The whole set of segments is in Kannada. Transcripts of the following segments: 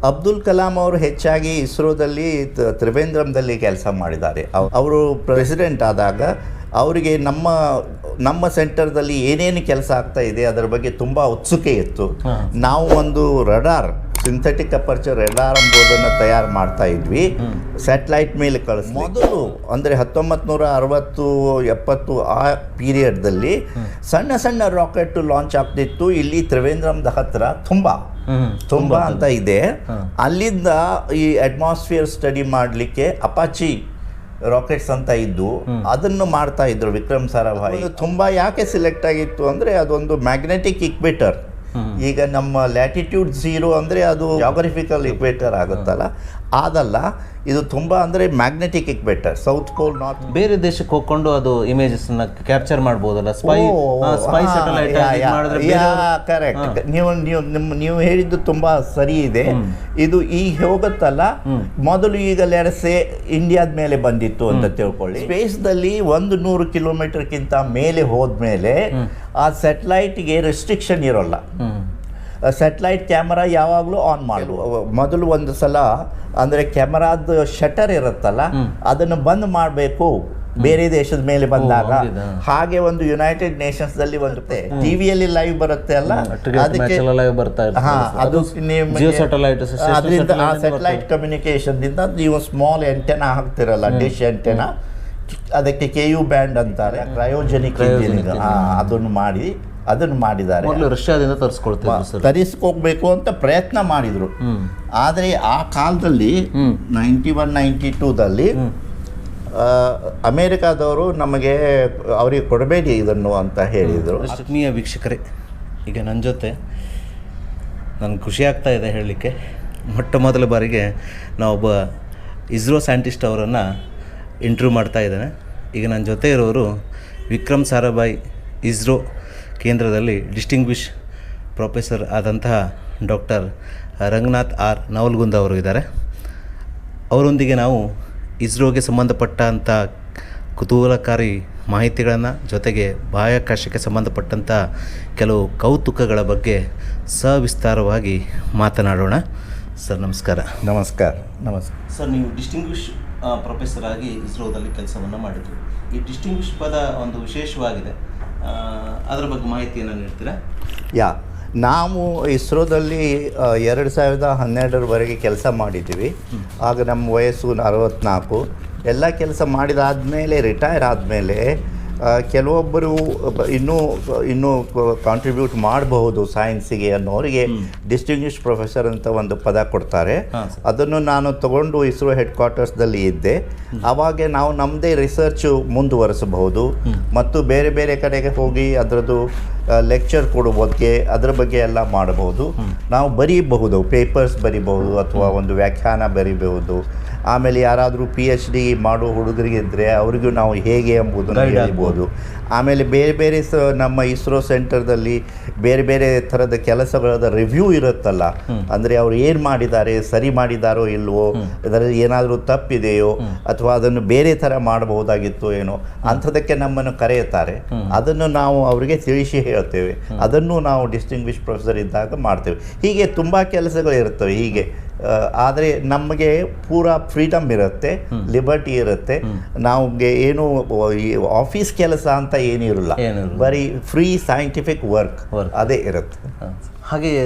ಅಬ್ದುಲ್ ಕಲಾಂ ಅವರು ಹೆಚ್ಚಾಗಿ ಇಸ್ರೋದಲ್ಲಿ ತ್ರಿವೇಂದ್ರಂದಲ್ಲಿ ಕೆಲಸ ಮಾಡಿದ್ದಾರೆ. ಅವರು ಪ್ರೆಸಿಡೆಂಟ್ ಆದಾಗ ಅವರಿಗೆ ನಮ್ಮ ಸೆಂಟರ್ದಲ್ಲಿ ಏನೇನು ಕೆಲಸ ಆಗ್ತಾ ಇದೆ ಅದರ ಬಗ್ಗೆ ತುಂಬ ಉತ್ಸುಕೆ ಇತ್ತು. ನಾವು ಒಂದು ರಡಾರ್, ಸಿಂಥೆಟಿಕ್ ಅಪರ್ಚರ್ ರೆಡಾರ್ ಎಂಬುದನ್ನು ತಯಾರು ಮಾಡ್ತಾ ಇದ್ವಿ. ಸ್ಯಾಟಲೈಟ್ ಮೇಲೆ ಕಳಿಸಿ ಮೊದಲು ಅಂದರೆ 1960-70 ಆ ಪೀರಿಯಡ್ದಲ್ಲಿ ಸಣ್ಣ ಸಣ್ಣ ರಾಕೆಟ್ ಲಾಂಚ್ ಆಗ್ತಿತ್ತು. ಇಲ್ಲಿ ತ್ರಿವೇಂದ್ರಂದ ಹತ್ರ ತುಂಬ ಅಂತ ಇದೆ. ಅಲ್ಲಿಂದ ಈ ಅಟ್ಮಾಸ್ಫಿಯರ್ ಸ್ಟಡಿ ಮಾಡಲಿಕ್ಕೆ ಅಪಾಚಿ ರಾಕೆಟ್ಸ್ ಅಂತ ಇದ್ದು ಅದನ್ನು ಮಾಡ್ತಾ ಇದ್ರು ವಿಕ್ರಮ್ ಸಾರಾಭಾಯಿ. ತುಂಬ ಯಾಕೆ ಸಿಲೆಕ್ಟ್ ಆಗಿತ್ತು ಅಂದರೆ ಅದೊಂದು ಮ್ಯಾಗ್ನೆಟಿಕ್ ಇಕ್ವೇಟರ್. ಈಗ ನಮ್ಮ ಲ್ಯಾಟಿಟ್ಯೂಡ್ 0 ಅಂದರೆ ಅದು ಜಾಗ್ರಫಿಕಲ್ ಇಕ್ವೇಟರ್ ಆಗುತ್ತಲ್ಲ, ಅದಲ್ಲ, ಇದು ತುಂಬ ಅಂದರೆ magnetic equator. South pole, north, ಬೇರೆ ದೇಶಕ್ಕೆ ಹೋಗ್ಕೊಂಡು ಅದು ಇಮೇಜಸ್ ಕ್ಯಾಪ್ಚರ್ ಮಾಡ್ಬೋದಲ್ಲ. Spy satellite correct. ನೀವು ಹೇಳಿದ್ದು ತುಂಬಾ ಸರಿ ಇದೆ. ಇದು ಈಗ ಹೋಗುತ್ತಲ್ಲ, ಮೊದಲು ಈಗ ಲೆರಸೆ ಇಂಡಿಯಾದ ಮೇಲೆ ಬಂದಿತ್ತು ಅಂತ ತಿಳ್ಕೊಳ್ಳಿ. ಸ್ಪೇಸ್ದಲ್ಲಿ 100 ಕಿಲೋಮೀಟರ್ಗಿಂತ ಮೇಲೆ ಹೋದ್ಮೇಲೆ ಆ ಸ್ಯಾಟಲೈಟ್ಗೆ ರೆಸ್ಟ್ರಿಕ್ಷನ್ ಇರೋಲ್ಲ. ಸ್ಯಾಟಲೈಟ್ ಕ್ಯಾಮರಾ ಯಾವಾಗಲೂ ಆನ್ ಮಾಡುವ ಮೊದಲು ಒಂದು ಸಲ ಅಂದರೆ ಕ್ಯಾಮರಾದ ಶಟರ್ ಇರುತ್ತಲ್ಲ ಅದನ್ನು ಬಂದ್ ಮಾಡಬೇಕು ಬೇರೆ ದೇಶದ ಮೇಲೆ ಬಂದಾಗ. ಹಾಗೆ ಒಂದು ಯುನೈಟೆಡ್ ನೇಷನ್ಸ್ದಲ್ಲಿ ಒಂದು ಟಿವಿಯಲ್ಲಿ ಲೈವ್ ಬರುತ್ತೆ ಅಲ್ಲ, ಅದಕ್ಕೆ ಅದರಿಂದ ಆ ಸ್ಯಾಟಲೈಟ್ ಕಮ್ಯುನಿಕೇಶನ್ದಿಂದ ನೀವು ಸ್ಮಾಲ್ ಎಂಟೆನಾ ಹಾಕ್ತಿರಲ್ಲ, ಡಿಶ್ ಎಂಟೆನಾ, ಅದಕ್ಕೆ KU ಬ್ಯಾಂಡ್ ಅಂತಾರೆ, ಕ್ರಯೋಜೆನಿಕ್ ಇಂಜಿನಿಯರ್, ಅದನ್ನು ಮಾಡಿದ್ದಾರೆ. ರಷ್ಯಾದಿಂದ ತರಿಸ್ಕೋಬೇಕು ಅಂತ ಪ್ರಯತ್ನ ಮಾಡಿದ್ರು. ಆದರೆ ಆ ಕಾಲದಲ್ಲಿ 91-92ದಲ್ಲಿ ಅಮೇರಿಕಾದವರು ಅವರಿಗೆ ಕೊಡಬೇಡಿ ಇದನ್ನು ಅಂತ ಹೇಳಿದರು. ಆತ್ಮೀಯ ವೀಕ್ಷಕರೇ, ಈಗ ನನ್ನ ಜೊತೆ ನನಗೆ ಖುಷಿ ಆಗ್ತಾ ಇದೆ ಹೇಳಲಿಕ್ಕೆ, ಮೊಟ್ಟ ಮೊದಲ ಬಾರಿಗೆ ನಾವೊಬ್ಬ ಇಸ್ರೋ ಸೈಂಟಿಸ್ಟ್ ಅವರನ್ನು ಇಂಟರ್ವ್ಯೂ ಮಾಡ್ತಾ ಇದ್ದೇನೆ. ಈಗ ನನ್ನ ಜೊತೆ ಇರೋರು ವಿಕ್ರಮ್ ಸಾರಾಭಾಯಿ ಇಸ್ರೋ ಕೇಂದ್ರದಲ್ಲಿ ಡಿಸ್ಟಿಂಗ್ವಿಷ್ ಪ್ರೊಫೆಸರ್ ಆದಂತಹ ಡಾಕ್ಟರ್ ರಂಗನಾಥ್ ಆರ್ ನವಲ್ಗುಂದ ಅವರು ಇದ್ದಾರೆ. ಅವರೊಂದಿಗೆ ನಾವು ಇಸ್ರೋಗೆ ಸಂಬಂಧಪಟ್ಟಂಥ ಕುತೂಹಲಕಾರಿ ಮಾಹಿತಿಗಳನ್ನು, ಜೊತೆಗೆ ಬಾಹ್ಯಾಕಾಶಕ್ಕೆ ಸಂಬಂಧಪಟ್ಟಂಥ ಕೆಲವು ಕೌತುಕಗಳ ಬಗ್ಗೆ ಸವಿಸ್ತಾರವಾಗಿ ಮಾತನಾಡೋಣ. ಸರ್ ನಮಸ್ಕಾರ. ನಮಸ್ಕಾರ. ಸರ್, ನೀವು ಡಿಸ್ಟಿಂಗ್ವಿಷ್ ಪ್ರೊಫೆಸರ್ ಆಗಿ ಇಸ್ರೋದಲ್ಲಿ ಕೆಲಸವನ್ನು ಮಾಡಿದ್ರು. ಈ ಡಿಸ್ಟಿಂಗ್ವಿಷ್ ಪದ ಒಂದು ವಿಶೇಷವಾಗಿದೆ, ಅದರ ಬಗ್ಗೆ ಮಾಹಿತಿಯನ್ನು ನೀಡ್ತೀರಾ? ನಾವು ಇಸ್ರೋದಲ್ಲಿ 2012ರವರೆಗೆ ಕೆಲಸ ಮಾಡಿದ್ದೀವಿ. ಆಗ ನಮ್ಮ ವಯಸ್ಸು 64. ಎಲ್ಲ ಕೆಲಸ ಮಾಡಿದಾದಮೇಲೆ ರಿಟೈರ್ ಆದಮೇಲೆ ಕೆಲವೊಬ್ಬರು ಇನ್ನೂ ಕಾಂಟ್ರಿಬ್ಯೂಟ್ ಮಾಡಬಹುದು ಸೈನ್ಸಿಗೆ ಅನ್ನೋರಿಗೆ ಡಿಸ್ಟಿಂಗ್ವಿಷ್ ಪ್ರೊಫೆಸರ್ ಅಂತ ಒಂದು ಪದ ಕೊಡ್ತಾರೆ. ಅದನ್ನು ನಾನು ತಗೊಂಡು ಇಸ್ರೋ ಹೆಡ್ ಕ್ವಾರ್ಟರ್ಸ್ದಲ್ಲಿ ಇದ್ದೆ. ಆವಾಗ ನಾವು ನಮ್ಮದೇ ರಿಸರ್ಚು ಮುಂದುವರಿಸಬಹುದು ಮತ್ತು ಬೇರೆ ಬೇರೆ ಕಡೆಗೆ ಹೋಗಿ ಅದರದ್ದು ಲೆಕ್ಚರ್ ಕೊಡುವುದಕ್ಕೆ ಅದರ ಬಗ್ಗೆ ಎಲ್ಲ ಮಾಡಬಹುದು. ನಾವು ಬರೀಬಹುದು, ಪೇಪರ್ಸ್ ಬರೀಬಹುದು ಅಥವಾ ಒಂದು ವ್ಯಾಖ್ಯಾನ ಬರೀಬಹುದು. ಆಮೇಲೆ ಯಾರಾದರೂ PhD ಮಾಡೋ ಹುಡುಗರಿಗಿದ್ದರೆ ಅವರಿಗೂ ನಾವು ಹೇಗೆ ಎಂಬುದನ್ನು ಹೇಳ್ಬೋದು. ಆಮೇಲೆ ಬೇರೆ ಬೇರೆ ನಮ್ಮ ಇಸ್ರೋ ಸೆಂಟರ್ದಲ್ಲಿ ಬೇರೆ ಬೇರೆ ಥರದ ಕೆಲಸಗಳದ ರಿವ್ಯೂ ಇರುತ್ತಲ್ಲ, ಅಂದರೆ ಅವರು ಏನು ಮಾಡಿದ್ದಾರೆ, ಸರಿ ಮಾಡಿದಾರೋ ಇಲ್ವೋ, ಅದರಲ್ಲಿ ಏನಾದರೂ ತಪ್ಪಿದೆಯೋ ಅಥವಾ ಅದನ್ನು ಬೇರೆ ಥರ ಮಾಡಬಹುದಾಗಿತ್ತು ಏನೋ, ಅಂಥದಕ್ಕೆ ನಮ್ಮನ್ನು ಕರೆಯುತ್ತಾರೆ. ಅದನ್ನು ನಾವು ಅವರಿಗೆ ತಿಳಿಸಿ ಹೇಳ್ತೇವೆ. ಅದನ್ನು ನಾವು ಡಿಸ್ಟಿಂಗ್ವಿಷ್ ಪ್ರೊಫೆಸರ್ ಇದ್ದಾಗ ಮಾಡ್ತೇವೆ. ಹೀಗೆ ತುಂಬ ಕೆಲಸಗಳಿರ್ತವೆ ಹೀಗೆ. ಆದರೆ ನಮಗೆ ಪೂರಾ ಫ್ರೀಡಮ್ ಇರುತ್ತೆ, ಲಿಬರ್ಟಿ ಇರುತ್ತೆ. ನಮಗೆ ಏನು ಈ ಆಫೀಸ್ ಕೆಲಸ ಅಂತ ಏನಿರಲ್ಲ, ಬರೀ ಫ್ರೀ ಸೈಂಟಿಫಿಕ್ ವರ್ಕ್ ಅದೇ ಇರುತ್ತೆ. ಹಾಗೆಯೇ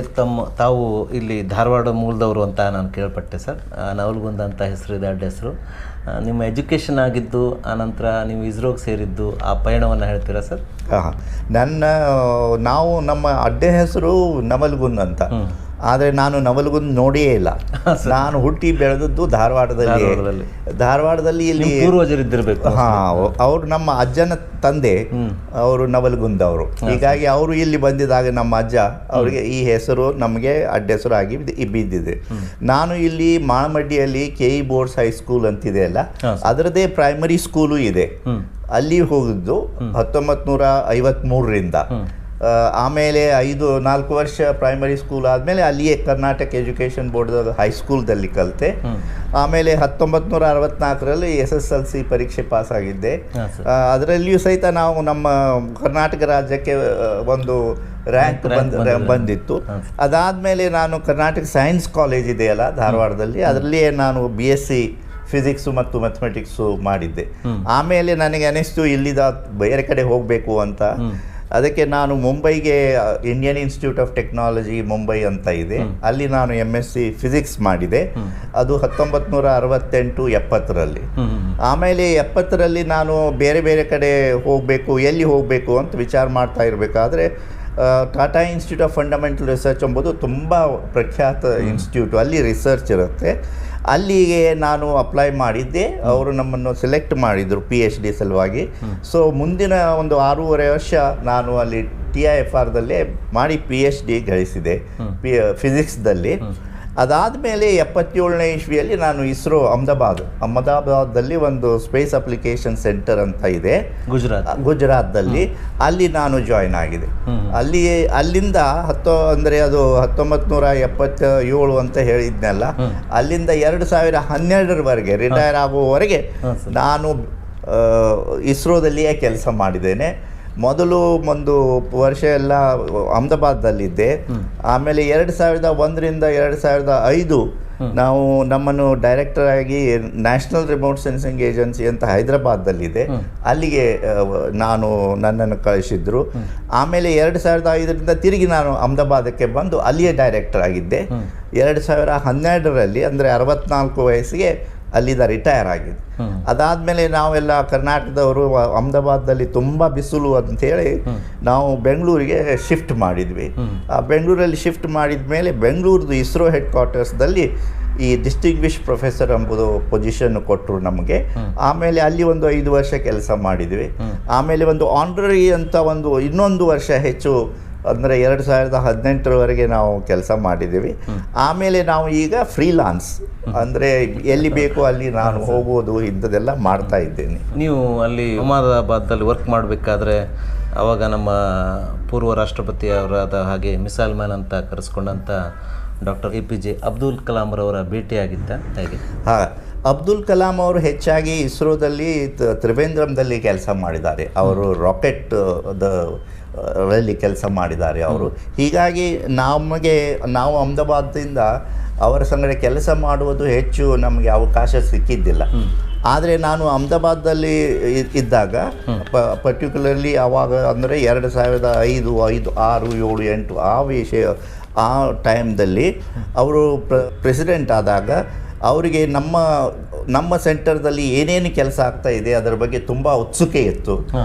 ತಾವು ಇಲ್ಲಿ ಧಾರವಾಡ ಮೂಲದವರು ಅಂತ ನಾನು ಕೇಳ್ಪಟ್ಟೆ ಸರ್. ನವಲ್ಗುಂದ ಅಂತ ಹೆಸರಿದೆ, ಅಡ್ಡ ಹೆಸರು. ನಿಮ್ಮ ಎಜುಕೇಷನ್ ಆಗಿದ್ದು, ಆನಂತರ ನೀವು ಇಸ್ರೋಗೆ ಸೇರಿದ್ದು, ಆ ಪಯಣವನ್ನು ಹೇಳ್ತೀರಾ ಸರ್? ನಮ್ಮ ಅಡ್ಡ ಹೆಸರು ನವಲ್ಗುಂದ್ ಅಂತ. ಆದರೆ ನಾನು ನವಲ್ಗುಂದ್ ನೋಡಿಯೇ ಇಲ್ಲ. ನಾನು ಹುಟ್ಟಿ ಬೆಳೆದದ್ದು ಧಾರವಾಡದಲ್ಲಿ ಇಲ್ಲಿ ಪೂರ್ವಜರಿದ್ದಿರಬೇಕು. ಅವರು ನಮ್ಮ ಅಜ್ಜನ ತಂದೆ ಅವರು ನವಲ್ಗುಂದ್ ಅವರು. ಹೀಗಾಗಿ ಅವರು ಇಲ್ಲಿ ಬಂದಿದ್ದಾಗ ನಮ್ಮ ಅಜ್ಜ ಅವರಿಗೆ ಈ ಹೆಸರು ನಮಗೆ ಅಡ್ಡ ಹೆಸರು ಆಗಿ ಬಿದ್ದಿದೆ. ನಾನು ಇಲ್ಲಿ ಮಾಳಮಡ್ಡಿಯಲ್ಲಿ KE ಬೋರ್ಡ್ಸ್ ಹೈಸ್ಕೂಲ್ ಅಂತಿದೆ ಅಲ್ಲ, ಅದರದೇ ಪ್ರೈಮರಿ ಸ್ಕೂಲು ಇದೆ. ಅಲ್ಲಿ ಹೋಗಿದ್ದು 1953ರಿಂದ. ಆಮೇಲೆ 4 ವರ್ಷ ಪ್ರೈಮರಿ ಸ್ಕೂಲ್ ಆದಮೇಲೆ ಅಲ್ಲಿಯೇ ಕರ್ನಾಟಕ ಎಜುಕೇಷನ್ ಬೋರ್ಡ್ ಹೈಸ್ಕೂಲ್ದಲ್ಲಿ ಕಲಿತೆ. ಆಮೇಲೆ 1964ರಲ್ಲಿ SSLC ಪರೀಕ್ಷೆ ಪಾಸ್ ಆಗಿದ್ದೆ. ಅದರಲ್ಲಿಯೂ ಸಹಿತ ನಾವು ನಮ್ಮ ಕರ್ನಾಟಕ ರಾಜ್ಯಕ್ಕೆ ಒಂದು ರ್ಯಾಂಕ್ ಬಂದಿತ್ತು. ಅದಾದಮೇಲೆ ನಾನು ಕರ್ನಾಟಕ ಸೈನ್ಸ್ ಕಾಲೇಜ್ ಇದೆಯಲ್ಲ ಧಾರವಾಡದಲ್ಲಿ, ಅದರಲ್ಲಿಯೇ ನಾನು BSc ಫಿಸಿಕ್ಸು ಮತ್ತು ಮ್ಯಾಥಮೆಟಿಕ್ಸು ಮಾಡಿದ್ದೆ. ಆಮೇಲೆ ನನಗೆ ಅನಿಸ್ತು ಇಲ್ಲಿದ ಬೇರೆ ಕಡೆ ಹೋಗಬೇಕು ಅಂತ. ಅದಕ್ಕೆ ನಾನು ಮುಂಬೈಗೆ Indian institute of technology Mumbai ಅಂತ ಇದೆ, ಅಲ್ಲಿ ನಾನು MSc ಫಿಸಿಕ್ಸ್ ಮಾಡಿದೆ. ಅದು 1968-70ರಲ್ಲಿ. ಆಮೇಲೆ 70ರಲ್ಲಿ ನಾನು ಬೇರೆ ಬೇರೆ ಕಡೆ ಹೋಗಬೇಕು, ಎಲ್ಲಿ ಹೋಗಬೇಕು ಅಂತ ವಿಚಾರ ಮಾಡ್ತಾ ಇರಬೇಕಾದ್ರೆ Tata institute of fundamental research ಎಂಬುದು ತುಂಬ ಪ್ರಖ್ಯಾತ ಇನ್ಸ್ಟಿಟ್ಯೂಟು, ಅಲ್ಲಿ ರಿಸರ್ಚ್ ಇರುತ್ತೆ. ಅಲ್ಲಿಗೆ ನಾನು ಅಪ್ಲೈ ಮಾಡಿದ್ದೆ. ಅವರು ನಮ್ಮನ್ನು ಸೆಲೆಕ್ಟ್ ಮಾಡಿದರು PhD ಸಲುವಾಗಿ. ಸೊ ಮುಂದಿನ ಒಂದು 6.5 ವರ್ಷ ನಾನು ಅಲ್ಲಿ TIFRದಲ್ಲೇ ಮಾಡಿ PhD ಗಳಿಸಿದೆ ಫಿಸಿಕ್ಸ್ದಲ್ಲಿ. ಅದಾದಮೇಲೆ 77ನೇ ಇಸ್ವಿಯಲ್ಲಿ ನಾನು ಇಸ್ರೋ ಅಹಮದಾಬಾದಲ್ಲಿ ಒಂದು ಸ್ಪೇಸ್ ಅಪ್ಲಿಕೇಶನ್ ಸೆಂಟರ್ ಅಂತ ಇದೆ ಗುಜರಾತ್ದಲ್ಲಿ, ಅಲ್ಲಿ ನಾನು ಜಾಯ್ನ್ ಆಗಿದೆ. ಅಲ್ಲಿಂದ ಅಂದರೆ ಅದು 1977 ಅಂತ ಹೇಳಿದ್ನಲ್ಲ, ಅಲ್ಲಿಂದ 2012ರವರೆಗೆ ರಿಟೈರ್ ಆಗುವವರೆಗೆ ನಾನು ಇಸ್ರೋದಲ್ಲಿಯೇ ಕೆಲಸ ಮಾಡಿದ್ದೇನೆ. ಮೊದಲು ಒಂದು ವರ್ಷ ಎಲ್ಲ ಅಹಮದಾಬಾದ್ದಲ್ಲಿದ್ದೆ. ಆಮೇಲೆ 2001ರಿಂದ 2005 ನಾವು ನಮ್ಮನ್ನು ಡೈರೆಕ್ಟರ್ ಆಗಿ ನ್ಯಾಷನಲ್ ರಿಮೋಟ್ ಸೆನ್ಸಿಂಗ್ ಏಜೆನ್ಸಿ ಅಂತ ಹೈದರಾಬಾದ್ದಲ್ಲಿದೆ, ಅಲ್ಲಿಗೆ ನನ್ನನ್ನು ಕಳಿಸಿದ್ರು. ಆಮೇಲೆ 2005ರಿಂದ ತಿರುಗಿ ನಾನು ಅಹಮದಾಬಾದಕ್ಕೆ ಬಂದು ಅಲ್ಲಿಯೇ ಡೈರೆಕ್ಟರ್ ಆಗಿದ್ದೆ. 2012ರಲ್ಲಿ ಅಂದರೆ 64 ವಯಸ್ಸಿಗೆ ಅಲ್ಲಿಂದ ರಿಟೈರ್ ಆಗಿದೆ. ಅದಾದಮೇಲೆ ನಾವೆಲ್ಲ ಕರ್ನಾಟಕದವರು ಅಹಮದಾಬಾದಲ್ಲಿ ತುಂಬ ಬಿಸಿಲು ಅಂಥೇಳಿ ನಾವು ಬೆಂಗಳೂರಿಗೆ ಶಿಫ್ಟ್ ಮಾಡಿದ್ವಿ. ಆ ಬೆಂಗಳೂರಲ್ಲಿ ಶಿಫ್ಟ್ ಮಾಡಿದ ಮೇಲೆ ಬೆಂಗಳೂರದು ಇಸ್ರೋ ಹೆಡ್ ಕ್ವಾರ್ಟರ್ಸ್ದಲ್ಲಿ ಈ ಡಿಸ್ಟಿಂಗ್ವಿಶ್ ಪ್ರೊಫೆಸರ್ ಎಂಬುದು ಪೊಸಿಷನ್ ಕೊಟ್ಟರು ನಮಗೆ. ಆಮೇಲೆ ಅಲ್ಲಿ ಒಂದು 5 ವರ್ಷ ಕೆಲಸ ಮಾಡಿದ್ವಿ. ಆಮೇಲೆ ಒಂದು ಆನರರಿ ಅಂತ ಇನ್ನೊಂದು ವರ್ಷ ಹೆಚ್ಚು, ಅಂದರೆ 2018ರವರೆಗೆ ನಾವು ಕೆಲಸ ಮಾಡಿದ್ದೀವಿ. ಆಮೇಲೆ ನಾವು ಈಗ ಫ್ರೀಲಾನ್ಸ್, ಅಂದರೆ ಎಲ್ಲಿ ಬೇಕೋ ಅಲ್ಲಿ ನಾನು ಹೋಗೋದು ಇಂಥದ್ದೆಲ್ಲ ಮಾಡ್ತಾ ಇದ್ದೇನೆ. ನೀವು ಅಲ್ಲಿ ಅಹಮದಾಬಾದಲ್ಲಿ ವರ್ಕ್ ಮಾಡಬೇಕಾದ್ರೆ ಆವಾಗ ನಮ್ಮ ಪೂರ್ವ ರಾಷ್ಟ್ರಪತಿಯವರಾದ ಹಾಗೆ ಮಿಸೈಲ್ ಮ್ಯಾನ್ ಅಂತ ಕರೆಸ್ಕೊಂಡಂಥ ಡಾಕ್ಟರ್ APJ ಅಬ್ದುಲ್ ಕಲಾಂರವರ ಭೇಟಿಯಾಗಿದ್ದ ಹೇಗೆ? ಹಾಂ, ಅಬ್ದುಲ್ ಕಲಾಂ ಅವರು ಹೆಚ್ಚಾಗಿ ಇಸ್ರೋದಲ್ಲಿ ತ್ರಿವೇಂದ್ರಂದಲ್ಲಿ ಕೆಲಸ ಮಾಡಿದ್ದಾರೆ. ಅವರು ರಾಕೆಟ್ ರಲ್ಲಿ ಕೆಲಸ ಮಾಡಿದ್ದಾರೆ ಅವರು. ಹೀಗಾಗಿ ನಾವು ಅಹಮದಾಬಾದಿಂದ ಅವರ ಸಂಗಡ ಕೆಲಸ ಮಾಡುವುದು ಹೆಚ್ಚು ನಮಗೆ ಅವಕಾಶ ಸಿಕ್ಕಿದ್ದಿಲ್ಲ. ಆದರೆ ನಾನು ಅಹಮದಾಬಾದಲ್ಲಿ ಇದ್ದಾಗ ಪರ್ಟಿಕ್ಯುಲರ್ಲಿ ಆವಾಗ ಅಂದರೆ 2005, 5, 6, 7, 8 ಆ ಟೈಮ್ದಲ್ಲಿ ಅವರು ಪ್ರೆಸಿಡೆಂಟ್ ಆದಾಗ ಅವರಿಗೆ ನಮ್ಮ ಸೆಂಟರ್ದಲ್ಲಿ ಏನೇನು ಕೆಲಸ ಆಗ್ತಾ ಇದೆ ಅದರ ಬಗ್ಗೆ ತುಂಬ ಉತ್ಸುಕೆ ಇತ್ತು.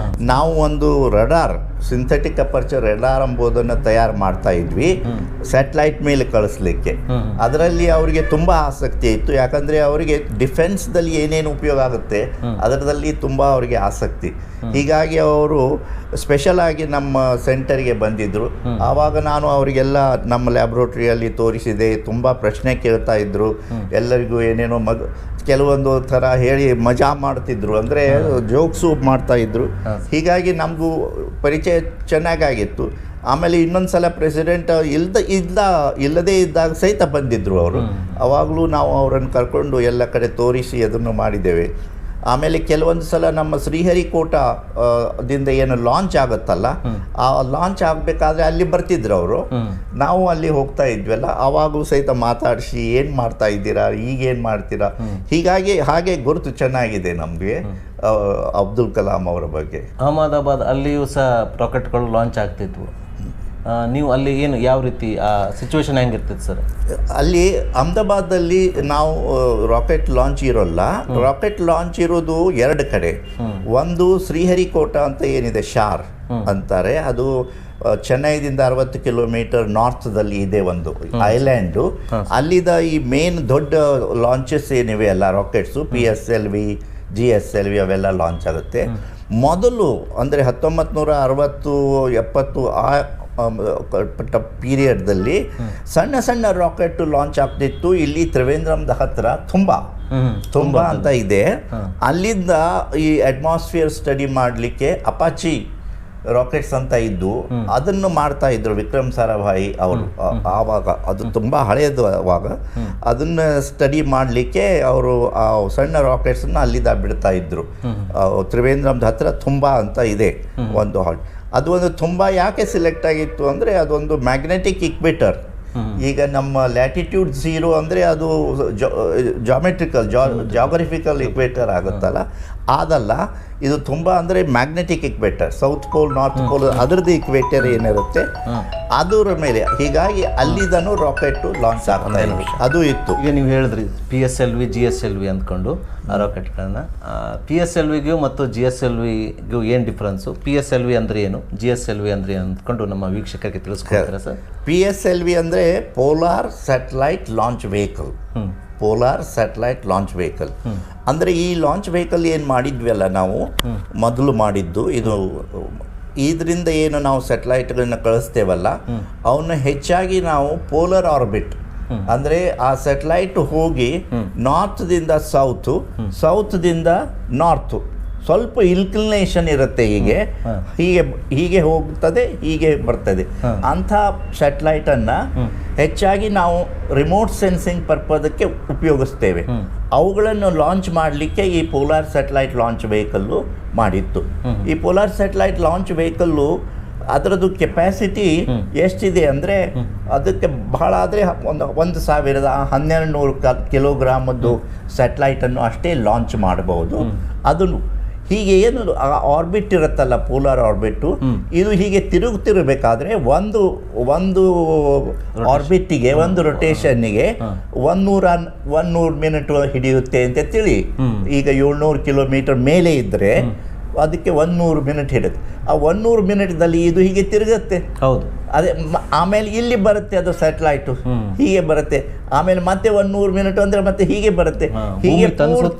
ನಾವು ಒಂದು ರಡಾರ್, ಸಿಂಥೆಟಿಕ್ ಅಪರ್ಚರ್ ರಡಾರ್ ಎಂಬುದನ್ನು ತಯಾರು ಮಾಡ್ತಾ ಇದ್ವಿ ಸ್ಯಾಟಲೈಟ್ ಮೇಲೆ ಕಳಿಸ್ಲಿಕ್ಕೆ. ಅದರಲ್ಲಿ ಅವರಿಗೆ ತುಂಬ ಆಸಕ್ತಿ ಇತ್ತು, ಯಾಕಂದರೆ ಅವರಿಗೆ ಡಿಫೆನ್ಸ್ದಲ್ಲಿ ಏನೇನು ಉಪಯೋಗ ಆಗುತ್ತೆ ಅದರಲ್ಲಿ ತುಂಬ ಅವರಿಗೆ ಆಸಕ್ತಿ. ಹೀಗಾಗಿ ಅವರು ಸ್ಪೆಷಲ್ ಆಗಿ ನಮ್ಮ ಸೆಂಟರ್ಗೆ ಬಂದಿದ್ದರು. ಆವಾಗ ನಾನು ಅವರಿಗೆಲ್ಲ ನಮ್ಮ ಲ್ಯಾಬ್ರೋಟ್ರಿಯಲ್ಲಿ ತೋರಿಸಿದೆ. ತುಂಬ ಪ್ರಶ್ನೆ ಕೇಳ್ತಾ ಇದ್ದರು, ಎಲ್ಲರಿಗೂ ಏನೇನೋ ಕೆಲವೊಂದು ಥರ ಹೇಳಿ ಮಜಾ ಮಾಡ್ತಿದ್ರು, ಅಂದರೆ ಜೋಕ್ಸು ಮಾಡ್ತಾಯಿದ್ರು. ಹೀಗಾಗಿ ನಮಗೂ ಪರಿಚಯ ಚೆನ್ನಾಗಾಗಿತ್ತು. ಆಮೇಲೆ ಇನ್ನೊಂದು ಸಲ ಪ್ರೆಸಿಡೆಂಟ್ ಇಲ್ಲದೇ ಇದ್ದಾಗ ಸಹಿತ ಬಂದಿದ್ದರು ಅವರು. ಆವಾಗಲೂ ನಾವು ಅವರನ್ನು ಕರ್ಕೊಂಡು ಎಲ್ಲ ಕಡೆ ತೋರಿಸಿ ಅದನ್ನು ಮಾಡಿದ್ದೇವೆ. ಆಮೇಲೆ ಕೆಲವೊಂದು ಸಲ ನಮ್ಮ ಶ್ರೀಹರಿಕೋಟ ದಿಂದ ಏನು ಲಾಂಚ್ ಆಗುತ್ತಲ್ಲ, ಆ ಲಾಂಚ್ ಆಗಬೇಕಾದ್ರೆ ಅಲ್ಲಿ ಬರ್ತಿದ್ರು ಅವರು. ನಾವು ಅಲ್ಲಿ ಹೋಗ್ತಾ ಇದ್ವಲ್ಲ, ಆವಾಗಲೂ ಸಹಿತ ಮಾತಾಡಿಸಿ ಏನು ಮಾಡ್ತಾ ಇದ್ದೀರಾ, ಈಗೇನು ಮಾಡ್ತೀರಾ, ಹಾಗೆ ಗುರುತು ಚೆನ್ನಾಗಿದೆ ನಮಗೆ ಅಬ್ದುಲ್ ಕಲಾಂ ಅವರ ಬಗ್ಗೆ. ಅಹಮದಾಬಾದ್ ಅಲ್ಲಿಯೂ ಸಹ ರಾಕೆಟ್ಗಳು ಲಾಂಚ್ ಆಗ್ತಿದ್ವು. ನೀವು ಅಲ್ಲಿ ಏನು ಯಾವ ರೀತಿ ಆ ಸಿಚುವೇಶನ್ ಹೆಂಗಿರ್ತೈತೆ ಸರ್? ಅಲ್ಲಿ ಅಹಮದಾಬಾದಲ್ಲಿ ನಾವು ರಾಕೆಟ್ ಲಾಂಚ್ ಇರೋಲ್ಲ. ರಾಕೆಟ್ ಲಾಂಚ್ ಇರೋದು 2 ಕಡೆ. ಒಂದು ಶ್ರೀಹರಿಕೋಟ ಅಂತ ಏನಿದೆ, ಶಾರ್ ಅಂತಾರೆ, ಅದು ಚೆನ್ನೈದಿಂದ 60 ಕಿಲೋಮೀಟರ್ ನಾರ್ತ್ದಲ್ಲಿ ಇದೆ ಒಂದು ಐಲ್ಯಾಂಡು. ಅಲ್ಲಿದ ಈ ಮೇನ್ ದೊಡ್ಡ ಲಾಂಚಸ್ ಏನಿವೆ ಅಲ್ಲ ರಾಕೆಟ್ಸು, PSLV, GSLV ಅವೆಲ್ಲ ಲಾಂಚ್ ಆಗುತ್ತೆ. ಮೊದಲು ಅಂದರೆ 1960-70 ಪೀರಿಯಡ್ದಲ್ಲಿ ಸಣ್ಣ ರಾಕೆಟ್ ಲಾಂಚ್ ಆಗ್ತಿತ್ತು. ಇಲ್ಲಿ ತ್ರಿವೇಂದ್ರಂದ ಹತ್ತಿರ ತುಂಬ ಅಂತ ಇದೆ. ಅಲ್ಲಿಂದ ಈ ಅಟ್ಮಾಸ್ಫಿಯರ್ ಸ್ಟಡಿ ಮಾಡಲಿಕ್ಕೆ ಅಪಾಚಿ ರಾಕೆಟ್ಸ್ ಅಂತ ಇದ್ದು ಅದನ್ನು ಮಾಡ್ತಾ ಇದ್ರು ವಿಕ್ರಮ್ ಸಾರಾಭಾಯಿ ಅವರು. ಆವಾಗ ಅದು ತುಂಬ ಹಳೆಯದು. ಆವಾಗ ಅದನ್ನು ಸ್ಟಡಿ ಮಾಡಲಿಕ್ಕೆ ಅವರು ಆ ಸಣ್ಣ ರಾಕೆಟ್ಸನ್ನು ಅಲ್ಲಿಂದ ಬಿಡ್ತಾ ಇದ್ರು. ತ್ರಿವೇಂದ್ರಂದ ಹತ್ರ ತುಂಬ ಅಂತ ಇದೆ ಒಂದು ಹಾಲ್. ಅದು ಒಂದು ತುಂಬ ಯಾಕೆ ಸಿಲೆಕ್ಟ್ ಆಗಿತ್ತು ಅಂದರೆ ಅದೊಂದು ಮ್ಯಾಗ್ನೆಟಿಕ್ ಇಕ್ವೇಟರ್. ಈಗ ನಮ್ಮ ಲ್ಯಾಟಿಟ್ಯೂಡ್ 0 ಅಂದರೆ ಅದು ಜಾಗ್ರಫಿಕಲ್ ಇಕ್ವೇಟರ್ ಆಗುತ್ತಲ್ಲ, ಅದಲ್ಲ. ಇದು ತುಂಬ ಅಂದರೆ magnetic equator, south pole north pole ಅದರದ್ದು ಇಕ್ವೇಟರ್ ಏನಿರುತ್ತೆ ಅದರ ಮೇಲೆ. ಹೀಗಾಗಿ ಅಲ್ಲಿದನು ರಾಕೆಟ್ ಲಾಂಚ್ ಆಗ್ತಾ ಇದೆ, ಅದು ಇತ್ತು. ಈಗ ನೀವು ಹೇಳಿದ್ರಿ PSLV GSLV ಅಂದ್ಕೊಂಡು ಆ ರಾಕೆಟ್ಗಳನ್ನ, PSLVಗೂ ಮತ್ತು GSLVಗೂ ಏನು ಡಿಫ್ರೆನ್ಸು? PSLV ಅಂದರೆ ಏನು, GSLV ಅಂದರೆ ಏನು ಅಂದ್ಕೊಂಡು ನಮ್ಮ ವೀಕ್ಷಕರಿಗೆ ತಿಳಿಸ್ಕೊಡ್ತೀರಾ ಸರ್? PSLV ಅಂದರೆ polar satellite launch vehicle. Polar satellite launch vehicle ಅಂದರೆ ಈ ಲಾಂಚ್ ವೆಹಿಕಲ್ ಏನು ಮಾಡಿದ್ವಲ್ಲ ನಾವು ಮೊದಲು ಮಾಡಿದ್ದು, ಇದರಿಂದ ಏನು ನಾವು ಸ್ಯಾಟಲೈಟ್ಗಳನ್ನ ಕಳಿಸ್ತೇವಲ್ಲ ಅವನ್ನ ಹೆಚ್ಚಾಗಿ ನಾವು ಪೋಲಾರ್ ಆರ್ಬಿಟ್ ಅಂದರೆ ಆ ಸ್ಯಾಟಲೈಟ್ ಹೋಗಿ ನಾರ್ತ್ದಿಂದ ಸೌತ್ದಿಂದ ನಾರ್ತು ಸ್ವಲ್ಪ ಇನ್ಕ್ಲಿನೇಷನ್ ಇರುತ್ತೆ, ಹೀಗೆ ಹೋಗ್ತದೆ, ಹೀಗೆ ಬರ್ತದೆ. ಅಂಥ ಸ್ಯಾಟಲೈಟನ್ನು ಹೆಚ್ಚಾಗಿ ನಾವು ರಿಮೋಟ್ ಸೆನ್ಸಿಂಗ್ ಪರ್ಪದಕ್ಕೆ ಉಪಯೋಗಿಸ್ತೇವೆ. ಅವುಗಳನ್ನು ಲಾಂಚ್ ಮಾಡಲಿಕ್ಕೆ ಈ ಪೋಲಾರ್ ಸ್ಯಾಟಲೈಟ್ ಲಾಂಚ್ ವೆಹಿಕಲ್ಲು ಮಾಡಿತ್ತು. ಈ ಪೋಲಾರ್ ಸ್ಯಾಟಲೈಟ್ ಲಾಂಚ್ ವೆಹಿಕಲ್ಲು ಅದರದ್ದು ಕೆಪ್ಯಾಸಿಟಿ ಎಷ್ಟಿದೆ ಅಂದರೆ ಅದಕ್ಕೆ ಬಹಳ ಆದರೆ 1100 ಕಿಲೋಗ್ರಾಮದ್ದು ಸ್ಯಾಟಲೈಟನ್ನು ಅಷ್ಟೇ ಲಾಂಚ್ ಮಾಡಬಹುದು. ಅದನ್ನು ಹೀಗೆ ಏನು ಆರ್ಬಿಟ್ ಇರುತ್ತಲ್ಲ, ಪೋಲಾರ್ ಆರ್ಬಿಟ್ಟು, ಇದು ಹೀಗೆ ತಿರುಗಬೇಕಾದ್ರೆ ಒಂದು ಆರ್ಬಿಟ್ಟಿಗೆ, ಒಂದು ರೊಟೇಷನ್ನಿಗೆ 100 ಮಿನಿಟ್ ಹಿಡಿಯುತ್ತೆ ಅಂತ ತಿಳಿ. ಈಗ 700 ಕಿಲೋಮೀಟರ್ ಮೇಲೆ ಇದ್ದರೆ ಅದಕ್ಕೆ 100 ಮಿನಿಟ್ ಹಿಡಿಯುತ್ತೆ. ಆ 100 ಮಿನಿಟ್ದಲ್ಲಿ ಇದು ಹೀಗೆ ತಿರುಗುತ್ತೆ. ಹೌದು. ಅದೇ ಆಮೇಲೆ ಇಲ್ಲಿ ಬರುತ್ತೆ ಅದು ಸ್ಯಾಟಲೈಟು, ಹೀಗೆ ಬರುತ್ತೆ. ಆಮೇಲೆ ಮತ್ತೆ 100 ಮಿನಿಟ್ ಅಂದರೆ ಮತ್ತೆ ಹೀಗೆ ಬರುತ್ತೆ. ಹೀಗೆ